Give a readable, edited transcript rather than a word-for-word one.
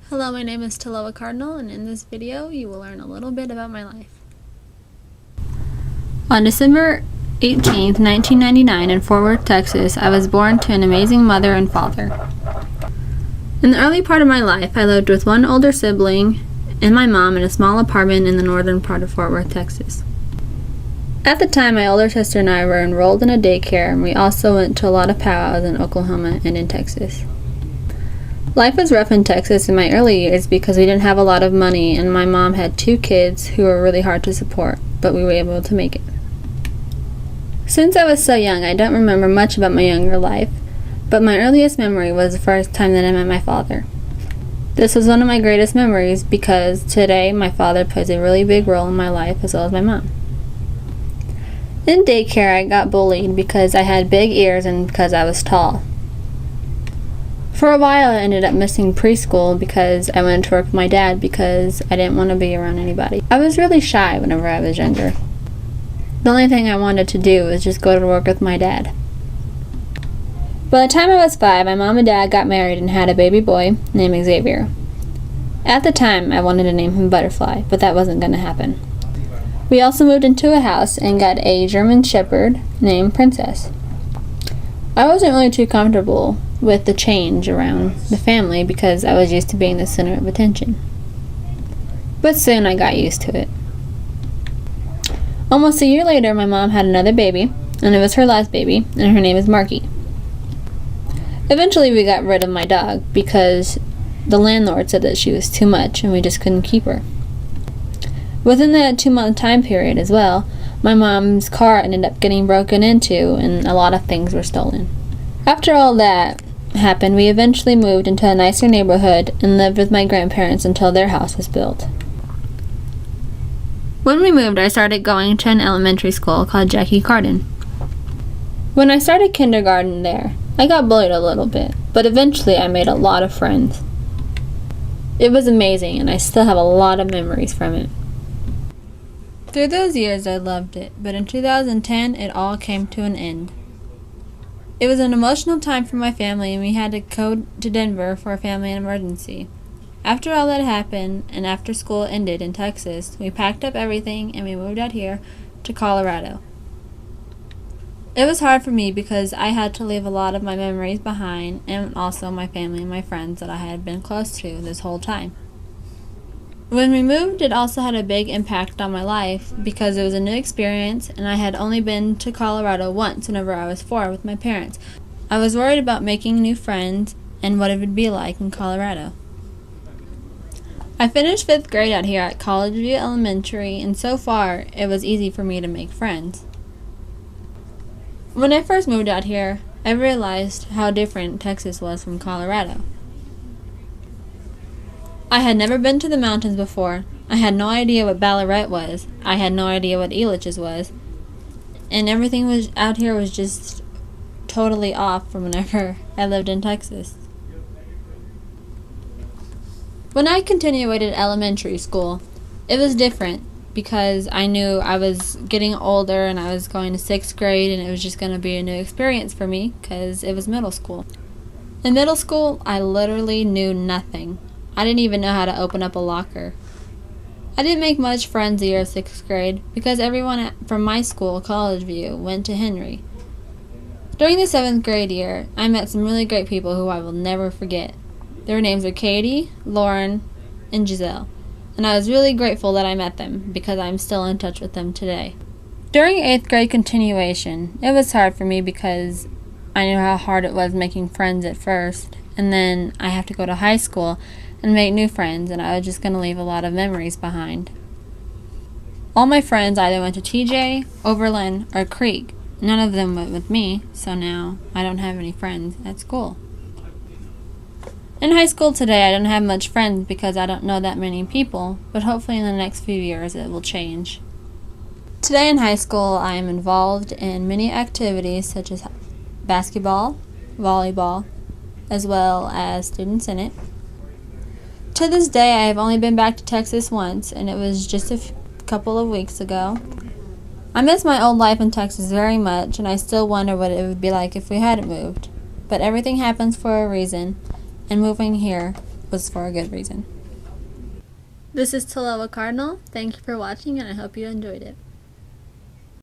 Hello, my name is Taloa Cardinal, and in this video you will learn a little bit about my life. On December 18th, 1999 in Fort Worth, Texas, I was born to an amazing mother and father. In the early part of my life, I lived with one older sibling and my mom in a small apartment in the northern part of Fort Worth, Texas. At the time, my older sister and I were enrolled in a daycare, and we also went to a lot of powwows in Oklahoma and in Texas. Life was rough in Texas in my early years because we didn't have a lot of money, and my mom had 2 kids who were really hard to support, but we were able to make it. Since I was so young, I don't remember much about my younger life, but my earliest memory was the first time that I met my father. This was one of my greatest memories because today my father plays a really big role in my life as well as my mom. In daycare, I got bullied because I had big ears and because I was tall. For a while, I ended up missing preschool because I went to work with my dad because I didn't want to be around anybody. I was really shy whenever I was younger. The only thing I wanted to do was just go to work with my dad. By the time I was 5, my mom and dad got married and had a baby boy named Xavier. At the time, I wanted to name him Butterfly, but that wasn't going to happen. We also moved into a house and got a German Shepherd named Princess. I wasn't really too comfortable with the change around the family because I was used to being the center of attention. But soon I got used to it. Almost a year later, my mom had another baby, and it was her last baby, and her name is Marky. Eventually we got rid of my dog because the landlord said that she was too much and we just couldn't keep her. Within that 2-month time period as well, my mom's car ended up getting broken into and a lot of things were stolen. After all that happened, we eventually moved into a nicer neighborhood and lived with my grandparents until their house was built. When we moved, I started going to an elementary school called Jackie Cardin. When I started kindergarten there, I got bullied a little bit, but eventually I made a lot of friends. It was amazing, and I still have a lot of memories from it. Through those years, I loved it, but in 2010, it all came to an end. It was an emotional time for my family, and we had to go to Denver for a family emergency. After all that happened, and after school ended in Texas, we packed up everything and we moved out here to Colorado. It was hard for me because I had to leave a lot of my memories behind, and also my family and my friends that I had been close to this whole time. When we moved, it also had a big impact on my life because it was a new experience, and I had only been to Colorado once whenever I was 4 with my parents. I was worried about making new friends and what it would be like in Colorado. I finished 5th grade out here at College View Elementary, and so far it was easy for me to make friends. When I first moved out here, I realized how different Texas was from Colorado. I had never been to the mountains before. I had no idea what Ballarat was. I had no idea what Elitch's was. And everything was out here was just totally off from whenever I lived in Texas. When I continued at elementary school, it was different because I knew I was getting older and I was going to 6th grade, and it was just going to be a new experience for me because it was middle school. In middle school, I literally knew nothing. I didn't even know how to open up a locker. I didn't make much friends the year of 6th grade because everyone from my school, College View, went to Henry. During the 7th grade year, I met some really great people who I will never forget. Their names were Katie, Lauren, and Giselle, and I was really grateful that I met them because I'm still in touch with them today. During 8th grade continuation, it was hard for me because I knew how hard it was making friends at first, and then I have to go to high school and make new friends, and I was just going to leave a lot of memories behind. All my friends either went to TJ, Overland, or Creek. None of them went with me, so now I don't have any friends at school. In high school today, I don't have much friends because I don't know that many people, but hopefully in the next few years it will change. Today in high school, I am involved in many activities such as basketball, volleyball, as well as student senate. To this day, I have only been back to Texas once, and it was just a couple of weeks ago. I miss my old life in Texas very much, and I still wonder what it would be like if we hadn't moved. But everything happens for a reason, and moving here was for a good reason. This is Taloa Cardinal. Thank you for watching, and I hope you enjoyed it.